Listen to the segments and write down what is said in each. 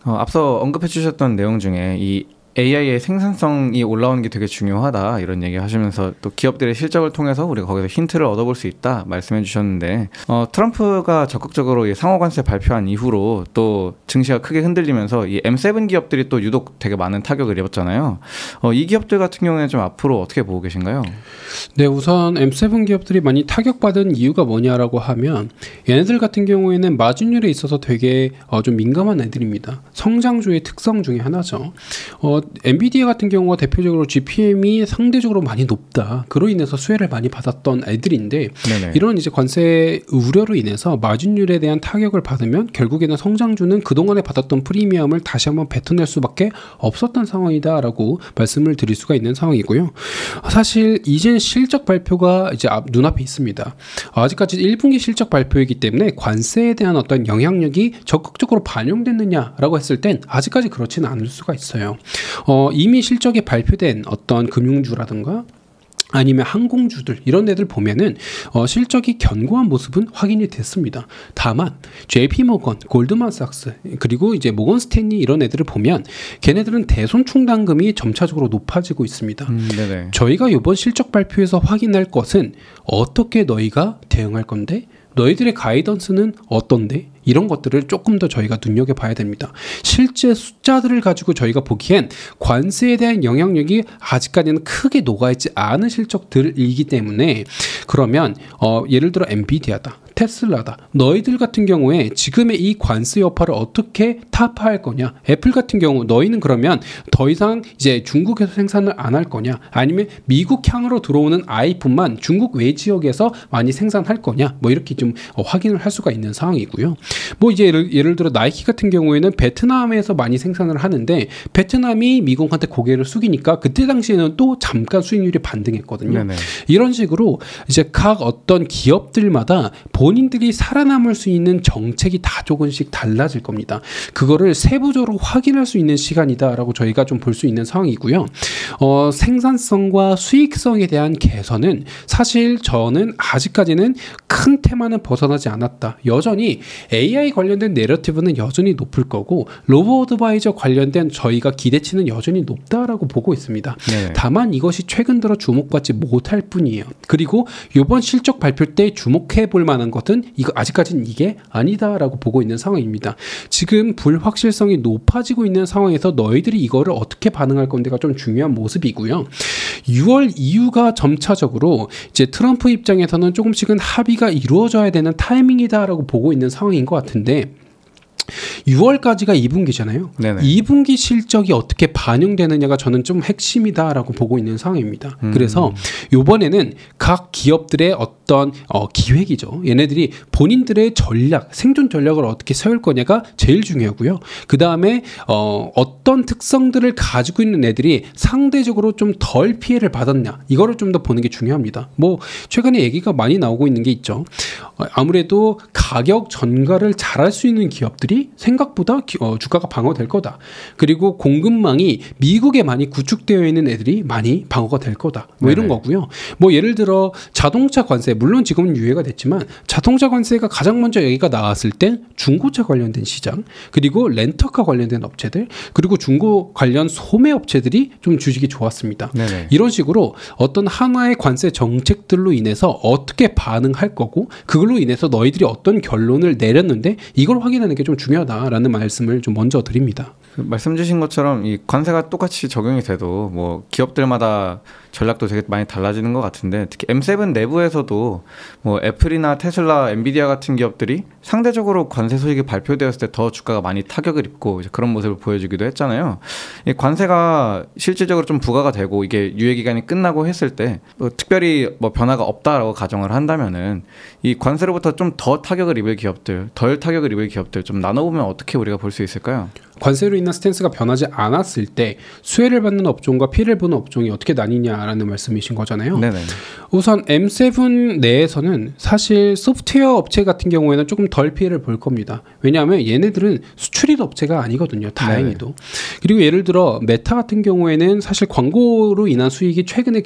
앞서 언급해 주셨던 내용 중에 이 AI의 생산성이 올라오는 게 되게 중요하다 이런 얘기 하시면서 또 기업들의 실적을 통해서 우리가 거기서 힌트를 얻어볼 수 있다 말씀해 주셨는데 트럼프가 적극적으로 이 상호관세 발표한 이후로 또 증시가 크게 흔들리면서 이 M7 기업들이 또 유독 되게 많은 타격을 입었잖아요. 이 기업들 같은 경우에는 좀 앞으로 어떻게 보고 계신가요? 네, 우선 M7 기업들이 많이 타격받은 이유가 뭐냐라고 하면 얘네들 같은 경우에는 마진율에 있어서 되게 좀 민감한 애들입니다. 성장주의 특성 중에 하나죠. 엔비디아 같은 경우가 대표적으로 GPM이 상대적으로 많이 높다. 그로 인해서 수혜를 많이 받았던 애들인데 네네. 이런 이제 관세 우려로 인해서 마진율에 대한 타격을 받으면 결국에는 성장주는 그동안에 받았던 프리미엄을 다시 한번 뱉어낼 수밖에 없었던 상황이다라고 말씀을 드릴 수가 있는 상황이고요. 사실 이젠 실적 발표가 이제 눈앞에 있습니다. 아직까지 1분기 실적 발표이기 때문에 관세에 대한 어떤 영향력이 적극적으로 반영됐느냐라고 했을 땐 아직까지 그렇지는 않을 수가 있어요. 이미 실적이 발표된 어떤 금융주라든가 아니면 항공주들 이런 애들 보면은 실적이 견고한 모습은 확인이 됐습니다. 다만 JP모건, 골드만삭스 그리고 이제 모건 스탠리 이런 애들을 보면 걔네들은 대손 충당금이 점차적으로 높아지고 있습니다. 저희가 이번 실적 발표에서 확인할 것은 어떻게 너희가 대응할 건데 너희들의 가이던스는 어떤데? 이런 것들을 조금 더 저희가 눈여겨봐야 됩니다. 실제 숫자들을 가지고 저희가 보기엔 관세에 대한 영향력이 아직까지는 크게 녹아있지 않은 실적들이기 때문에 그러면 예를 들어 엔비디아다, 테슬라다 너희들 같은 경우에 지금의 이 관세 여파를 어떻게 타파할 거냐. 애플 같은 경우 너희는 그러면 더 이상 이제 중국에서 생산을 안 할 거냐 아니면 미국향으로 들어오는 아이폰만 중국 외 지역에서 많이 생산할 거냐 뭐 이렇게 좀 확인을 할 수가 있는 상황이고요. 뭐 이제 예를 들어 나이키 같은 경우에는 베트남에서 많이 생산을 하는데 베트남이 미국한테 고개를 숙이니까 그때 당시에는 또 잠깐 수익률이 반등했거든요. 네네. 이런 식으로 이제 각 어떤 기업들마다 본인들이 살아남을 수 있는 정책이 다 조금씩 달라질 겁니다. 그거를 세부적으로 확인할 수 있는 시간이다라고 저희가 좀 볼 수 있는 상황이고요. 생산성과 수익성에 대한 개선은 사실 저는 아직까지는 큰 테마는 벗어나지 않았다. 여전히 AI 관련된 내러티브는 여전히 높을 거고 로보어드바이저 관련된 저희가 기대치는 여전히 높다라고 보고 있습니다. 네. 다만 이것이 최근 들어 주목받지 못할 뿐이에요. 그리고 이번 실적 발표 때 주목해 볼 만한 것은 이거 아직까지는 이게 아니다라고 보고 있는 상황입니다. 지금 불확실성이 높아지고 있는 상황에서 너희들이 이거를 어떻게 반응할 건데가 좀 중요한 모습이고요. 6월 이후가 점차적으로 이제 트럼프 입장에서는 조금씩은 합의가 이루어져야 되는 타이밍이다라고 보고 있는 상황인 것 같은데 6월까지가 2분기잖아요. 네네. 2분기 실적이 어떻게 반영되느냐가 저는 좀 핵심이다라고 보고 있는 상황입니다. 그래서 이번에는 각 기업들의 어떤 기획이죠. 얘네들이 본인들의 전략, 생존 전략을 어떻게 세울 거냐가 제일 중요하고요. 그 다음에 어떤 특성들을 가지고 있는 애들이 상대적으로 좀 덜 피해를 받았냐 이거를 좀 더 보는 게 중요합니다. 뭐 최근에 얘기가 많이 나오고 있는 게 있죠. 아무래도 가격 전가를 잘할 수 있는 기업들이 생각보다 주가가 방어될 거다. 그리고 공급망이 미국에 많이 구축되어 있는 애들이 많이 방어가 될 거다. 뭐 이런 거고요. 뭐 예를 들어 자동차 관세, 물론 지금은 유예가 됐지만 자동차 관세가 가장 먼저 여기가 나왔을 땐 중고차 관련된 시장, 그리고 렌터카 관련된 업체들, 그리고 중고 관련 소매 업체들이 좀 주식이 좋았습니다. 네네. 이런 식으로 어떤 하나의 관세 정책들로 인해서 어떻게 반응할 거고 그걸로 인해서 너희들이 어떤 결론을 내렸는데 이걸 확인하는 게 좀 중요하다라는 말씀을 좀 먼저 드립니다. 말씀 주신 것처럼 이 관세가 똑같이 적용이 돼도 뭐 기업들마다 전략도 되게 많이 달라지는 것 같은데 특히 M7 내부에서도 뭐 애플이나 테슬라, 엔비디아 같은 기업들이 상대적으로 관세 소식이 발표되었을 때 더 주가가 많이 타격을 입고 이제 그런 모습을 보여주기도 했잖아요. 이 관세가 실질적으로 좀 부과가 되고 이게 유예 기간이 끝나고 했을 때 뭐 특별히 뭐 변화가 없다라고 가정을 한다면은 이 관세로부터 좀 더 타격을 입을 기업들, 덜 타격을 입을 기업들 좀 나눠보면 어떻게 우리가 볼 수 있을까요? 관세로 인한 스탠스가 변하지 않았을 때 수혜를 받는 업종과 피해를 보는 업종이 어떻게 나뉘냐 있느냐라는 말씀이신 거잖아요. 네네. 우선 M7 내에서는 사실 소프트웨어 업체 같은 경우에는 조금 덜 피해를 볼 겁니다. 왜냐하면 얘네들은 수출입 업체가 아니거든요. 다행히도. 네. 그리고 예를 들어 메타 같은 경우에는 사실 광고로 인한 수익이 최근에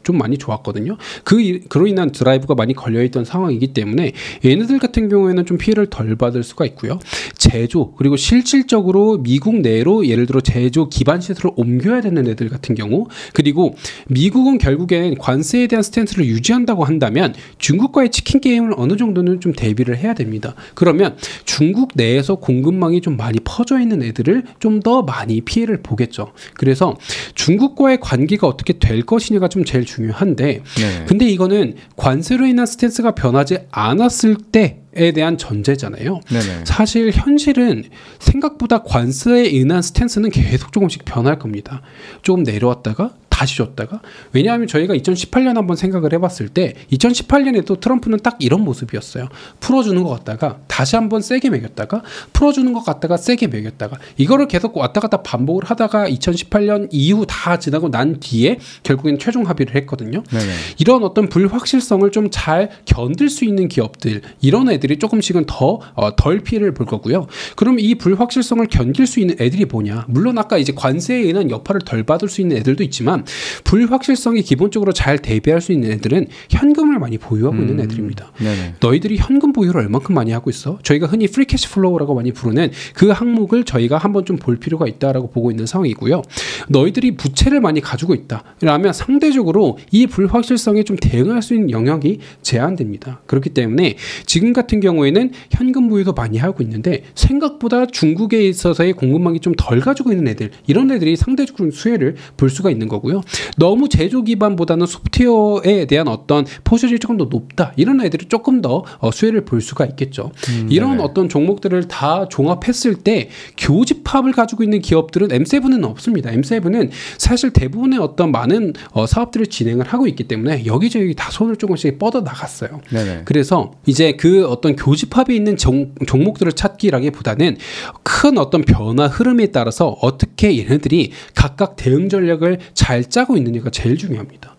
좀 많이 좋았거든요. 그로 인한 드라이브가 많이 걸려있던 상황이기 때문에 얘네들 같은 경우에는 좀 피해를 덜 받을 수가 있고요. 제조 그리고 실질적으로 미국 내로 예를 들어 제조 기반 시설을 옮겨야 되는 애들 같은 경우 그리고 미국은 결국엔 관세에 대한 스탠스를 유지한다고 한다면 중국과의 치킨 게임을 어느 정도는 좀 대비를 해야 됩니다. 그러면 중국 내에서 공급망이 좀 많이 퍼져 있는 애들을 좀 더 많이 피해를 보겠죠. 그래서 중국과의 관계가 어떻게 될 것이냐가 좀 제일 중요한데 근데 이거는 관세로 인한 스탠스가 변하지 않았을 때에 대한 전제잖아요. 네네. 사실 현실은 생각보다 관세에 인한 스탠스는 계속 조금씩 변할 겁니다. 조금 내려왔다가 다시 줬다가 왜냐하면 저희가 2018년 한번 생각을 해봤을 때 2018년에도 트럼프는 딱 이런 모습이었어요. 풀어주는 것 같다가 다시 한번 세게 매겼다가 풀어주는 것 같다가 세게 매겼다가 이거를 계속 왔다 갔다 반복을 하다가 2018년 이후 다 지나고 난 뒤에 결국엔 최종 합의를 했거든요. 네네. 이런 어떤 불확실성을 좀 잘 견딜 수 있는 기업들 이런 애들이 조금씩은 덜 피해를 볼 거고요. 그럼 이 불확실성을 견딜 수 있는 애들이 뭐냐? 물론 아까 이제 관세에 의한 여파를 덜 받을 수 있는 애들도 있지만 불확실성이 기본적으로 잘 대비할 수 있는 애들은 현금을 많이 보유하고 있는 애들입니다. 네네. 너희들이 현금 보유를 얼만큼 많이 하고 있어? 저희가 흔히 프리 캐시 플로우라고 많이 부르는 그 항목을 저희가 한번 좀 볼 필요가 있다라고 보고 있는 상황이고요. 너희들이 부채를 많이 가지고 있다. 그러면 상대적으로 이 불확실성에 좀 대응할 수 있는 영역이 제한됩니다. 그렇기 때문에 지금 같은 경우에는 현금 보유도 많이 하고 있는데 생각보다 중국에 있어서의 공급망이 좀 덜 가지고 있는 애들 이런 애들이 상대적으로 수혜를 볼 수가 있는 거고요. 너무 제조 기반보다는 소프트웨어에 대한 어떤 포션이 조금 더 높다. 이런 애들이 조금 더 수혜를 볼 수가 있겠죠. 이런 네네. 어떤 종목들을 다 종합했을 때 교집합을 가지고 있는 기업들은 M7은 없습니다. M7은 사실 대부분의 어떤 많은 사업들을 진행을 하고 있기 때문에 여기저기 다 손을 조금씩 뻗어 나갔어요. 네네. 그래서 이제 그 어떤 교집합이 있는 종목들을 찾기라기보다는 큰 어떤 변화 흐름에 따라서 어떻게 얘네들이 각각 대응 전략을 잘 짜고 있느냐가 제일 중요합니다.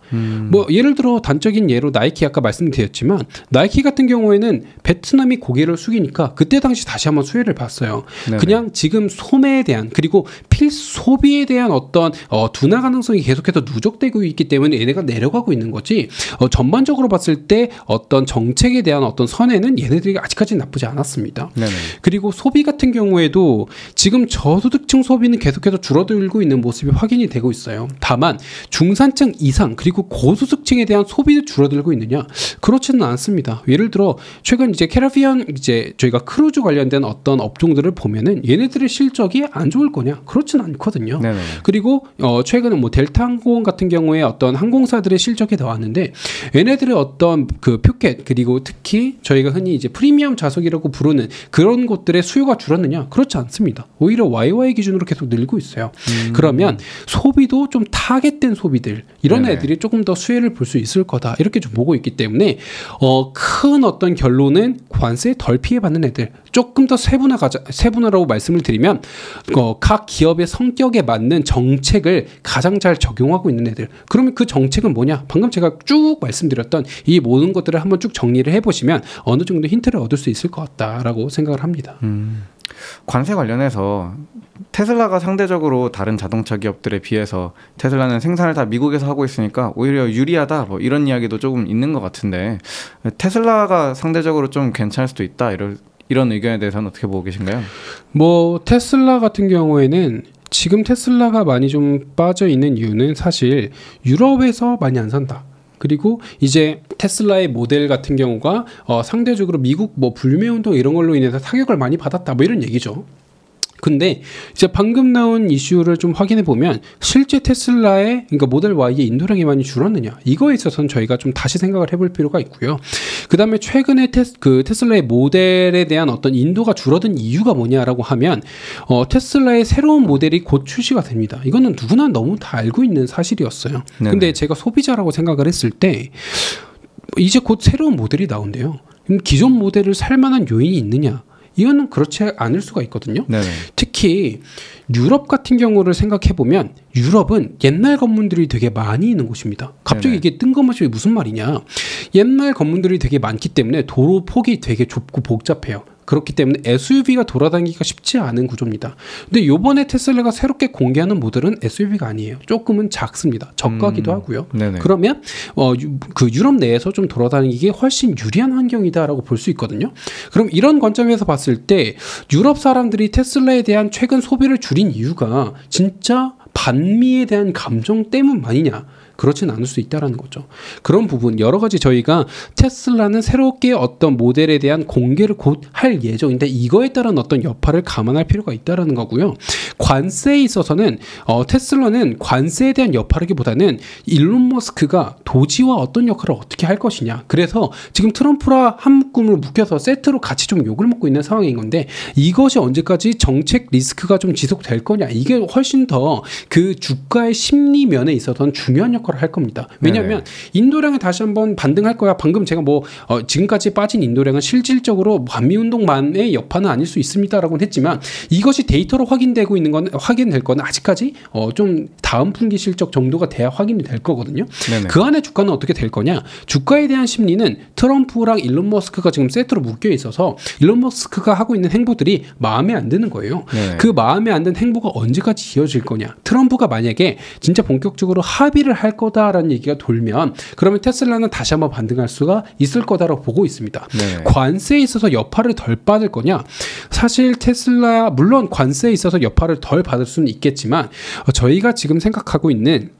뭐 예를 들어 단적인 예로 나이키 아까 말씀드렸지만 나이키 같은 경우에는 베트남이 고개를 숙이니까 그때 당시 다시 한번 수혜를 봤어요. 네네. 그냥 지금 소매에 대한 그리고 필소비에 대한 어떤 둔화 가능성이 계속해서 누적되고 있기 때문에 얘네가 내려가고 있는 거지 전반적으로 봤을 때 어떤 정책에 대한 어떤 선에는 얘네들이 아직까지는 나쁘지 않았습니다. 네네. 그리고 소비 같은 경우에도 지금 저소득층 소비는 계속해서 줄어들고 있는 모습이 확인이 되고 있어요. 다만 중산층 이상 그리고 고소득층에 대한 소비도 줄어들고 있느냐? 그렇지는 않습니다. 예를 들어 최근 이제 캐리비안 이제 저희가 크루즈 관련된 어떤 업종들을 보면은 얘네들의 실적이 안 좋을 거냐? 그렇지는 않거든요. 네네. 그리고 최근에 뭐 델타 항공 같은 경우에 어떤 항공사들의 실적이 나왔는데 얘네들의 어떤 그 표켓 그리고 특히 저희가 흔히 이제 프리미엄 좌석이라고 부르는 그런 곳들의 수요가 줄었느냐? 그렇지 않습니다. 오히려 YY 기준으로 계속 늘고 있어요. 그러면 소비도 좀 타겟된 소비들 이런 네네. 애들이 조금 더 수혜를 볼 수 있을 거다 이렇게 좀 보고 있기 때문에 큰 어떤 결론은 관세에 덜 피해받는 애들 조금 더 세분화라고 말씀을 드리면 각 기업의 성격에 맞는 정책을 가장 잘 적용하고 있는 애들 그러면 그 정책은 뭐냐 방금 제가 쭉 말씀드렸던 이 모든 것들을 한번 쭉 정리를 해보시면 어느 정도 힌트를 얻을 수 있을 것 같다라고 생각을 합니다. 관세 관련해서 테슬라가 상대적으로 다른 자동차 기업들에 비해서 테슬라는 생산을 다 미국에서 하고 있으니까 오히려 유리하다 뭐 이런 이야기도 조금 있는 것 같은데 테슬라가 상대적으로 좀 괜찮을 수도 있다 이런 의견에 대해서는 어떻게 보고 계신가요? 뭐 테슬라 같은 경우에는 지금 테슬라가 많이 좀 빠져 있는 이유는 사실 유럽에서 많이 안 산다. 그리고 이제 테슬라의 모델 같은 경우가 상대적으로 미국 뭐 불매운동 이런 걸로 인해서 타격을 많이 받았다 뭐 이런 얘기죠. 근데 이제 방금 나온 이슈를 좀 확인해 보면 실제 테슬라의 그러니까 모델 Y의 인도량이 많이 줄었느냐 이거에 있어서는 저희가 좀 다시 생각을 해볼 필요가 있고요. 그 다음에 최근에 테슬라의 모델에 대한 어떤 인도가 줄어든 이유가 뭐냐라고 하면 테슬라의 새로운 모델이 곧 출시가 됩니다. 이거는 누구나 너무 다 알고 있는 사실이었어요. 네네. 근데 제가 소비자라고 생각을 했을 때 이제 곧 새로운 모델이 나온대요. 그럼 기존 모델을 살 만한 요인이 있느냐? 이거는 그렇지 않을 수가 있거든요. 네네. 특히 특히 유럽 같은 경우를 생각해 보면 유럽은 옛날 건물들이 되게 많이 있는 곳입니다. 갑자기 이게 뜬금없이 무슨 말이냐? 옛날 건물들이 되게 많기 때문에 도로 폭이 되게 좁고 복잡해요. 그렇기 때문에 SUV가 돌아다니기가 쉽지 않은 구조입니다. 근데 요번에 테슬라가 새롭게 공개하는 모델은 SUV가 아니에요. 조금은 작습니다. 저가기도 하고요. 네네. 그러면 그 유럽 내에서 좀 돌아다니기에 훨씬 유리한 환경이다라고 볼 수 있거든요. 그럼 이런 관점에서 봤을 때 유럽 사람들이 테슬라에 대한 최근 소비를 줄인 이유가 진짜 반미에 대한 감정 때문만이냐? 그렇진 않을 수 있다라는 거죠. 그런 부분 여러 가지 저희가 테슬라는 새롭게 어떤 모델에 대한 공개를 곧 할 예정인데 이거에 따른 어떤 여파를 감안할 필요가 있다라는 거고요. 관세에 있어서는 테슬라는 관세에 대한 여파라기보다는 일론 머스크가 도지와 어떤 역할을 어떻게 할 것이냐. 그래서 지금 트럼프랑 한 묶음을 묶여서 세트로 같이 좀 욕을 먹고 있는 상황인 건데 이것이 언제까지 정책 리스크가 좀 지속될 거냐. 이게 훨씬 더 그 주가의 심리 면에 있어서는 중요한 역할을 할 겁니다. 왜냐하면 인도량이 다시 한번 반등할 거야. 방금 제가 지금까지 빠진 인도량은 실질적으로 반미운동만의 여파는 아닐 수 있습니다라고는 했지만 이것이 데이터로 확인되고 있는 건 확인될 거는 아직까지 좀 다음 분기 실적 정도가 돼야 확인이 될 거거든요. 네네. 그 안에 주가는 어떻게 될 거냐? 주가에 대한 심리는 트럼프랑 일론 머스크가 지금 세트로 묶여 있어서 일론 머스크가 하고 있는 행보들이 마음에 안 드는 거예요. 네네. 그 마음에 안 드는 행보가 언제까지 이어질 거냐? 트럼프가 만약에 진짜 본격적으로 합의를 할 거다라는 얘기가 돌면 그러면 테슬라는 다시 한번 반등할 수가 있을 거다라고 보고 있습니다. 네. 관세에 있어서 여파를 덜 받을 거냐? 사실 테슬라 물론 관세에 있어서 여파를 덜 받을 수는 있겠지만 저희가 지금 생각하고 있는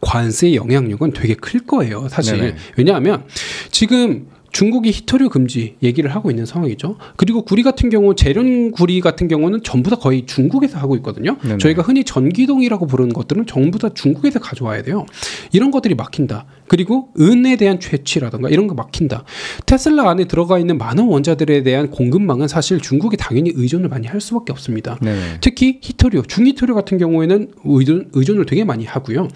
관세의 영향력은 되게 클 거예요. 사실. 네네. 왜냐하면 지금 중국이 히토류 금지 얘기를 하고 있는 상황이죠. 그리고 구리 같은 경우 재련 구리 같은 경우는 전부 다 거의 중국에서 하고 있거든요. 네네. 저희가 흔히 전기동이라고 부르는 것들은 전부 다 중국에서 가져와야 돼요. 이런 것들이 막힌다. 그리고 은에 대한 채취라든가 이런 거 막힌다. 테슬라 안에 들어가 있는 많은 원자들에 대한 공급망은 사실 중국이 당연히 의존을 많이 할 수밖에 없습니다. 네네. 특히 히토류, 중히토류 같은 경우에는 의존을 되게 많이 하고요.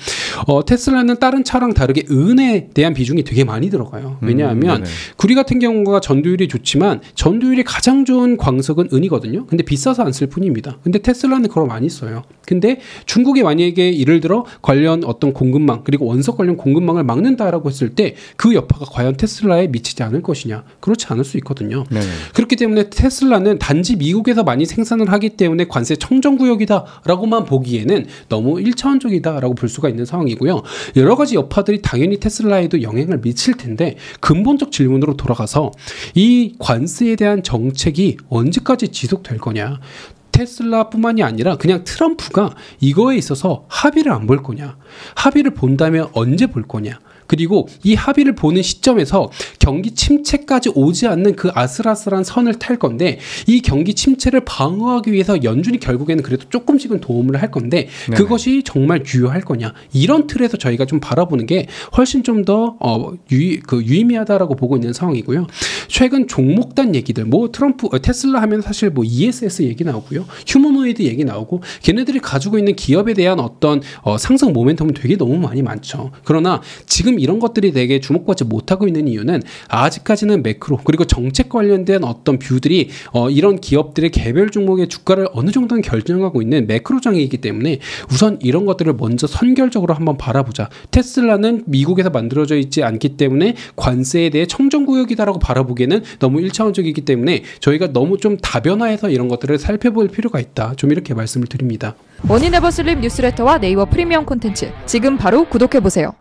테슬라는 다른 차랑 다르게 은에 대한 비중이 되게 많이 들어가요. 왜냐하면 구리 같은 경우가 전도율이 좋지만 전도율이 가장 좋은 광석은 은이거든요. 근데 비싸서 안 쓸 뿐입니다. 근데 테슬라는 그걸 많이 써요. 근데 중국이 만약에 예를 들어 관련 어떤 공급망 그리고 원석 관련 공급망을 막는다라고 했을 때 그 여파가 과연 테슬라에 미치지 않을 것이냐? 그렇지 않을 수 있거든요. 네네. 그렇기 때문에 테슬라는 단지 미국에서 많이 생산을 하기 때문에 관세 청정구역이다라고만 보기에는 너무 1차원적이다라고 볼 수가 있는 상황이고요. 여러 가지 여파들이 당연히 테슬라에도 영향을 미칠 텐데 근본적 질문으로 돌아가서 이 관세에 대한 정책이 언제까지 지속될 거냐? 테슬라뿐만이 아니라 그냥 트럼프가 이거에 있어서 합의를 안 볼 거냐? 합의를 본다면 언제 볼 거냐? 그리고 이 합의를 보는 시점에서 경기 침체까지 오지 않는 그 아슬아슬한 선을 탈 건데 이 경기 침체를 방어하기 위해서 연준이 결국에는 그래도 조금씩은 도움을 할 건데 네네. 그것이 정말 유효할 거냐 이런 틀에서 저희가 좀 바라보는 게 훨씬 좀 더 유의미하다라고 보고 있는 상황이고요. 최근 종목단 얘기들 테슬라 하면 사실 ESS 얘기 나오고요. 휴머노이드 얘기 나오고 걔네들이 가지고 있는 기업에 대한 어떤 상승 모멘텀은 되게 너무 많죠. 그러나 지금 이런 것들이 되게 주목받지 못하고 있는 이유는 아직까지는 매크로 그리고 정책 관련된 어떤 뷰들이 이런 기업들의 개별 종목의 주가를 어느 정도는 결정하고 있는 매크로장이기 때문에 우선 이런 것들을 먼저 선결적으로 한번 바라보자. 테슬라는 미국에서 만들어져 있지 않기 때문에 관세에 대해 청정구역이다라고 바라보기에는 너무 1차원적이기 때문에 저희가 너무 좀 다변화해서 이런 것들을 살펴볼 필요가 있다. 좀 이렇게 말씀을 드립니다. 머니네버슬립 뉴스레터와 네이버 프리미엄 콘텐츠 지금 바로 구독해보세요.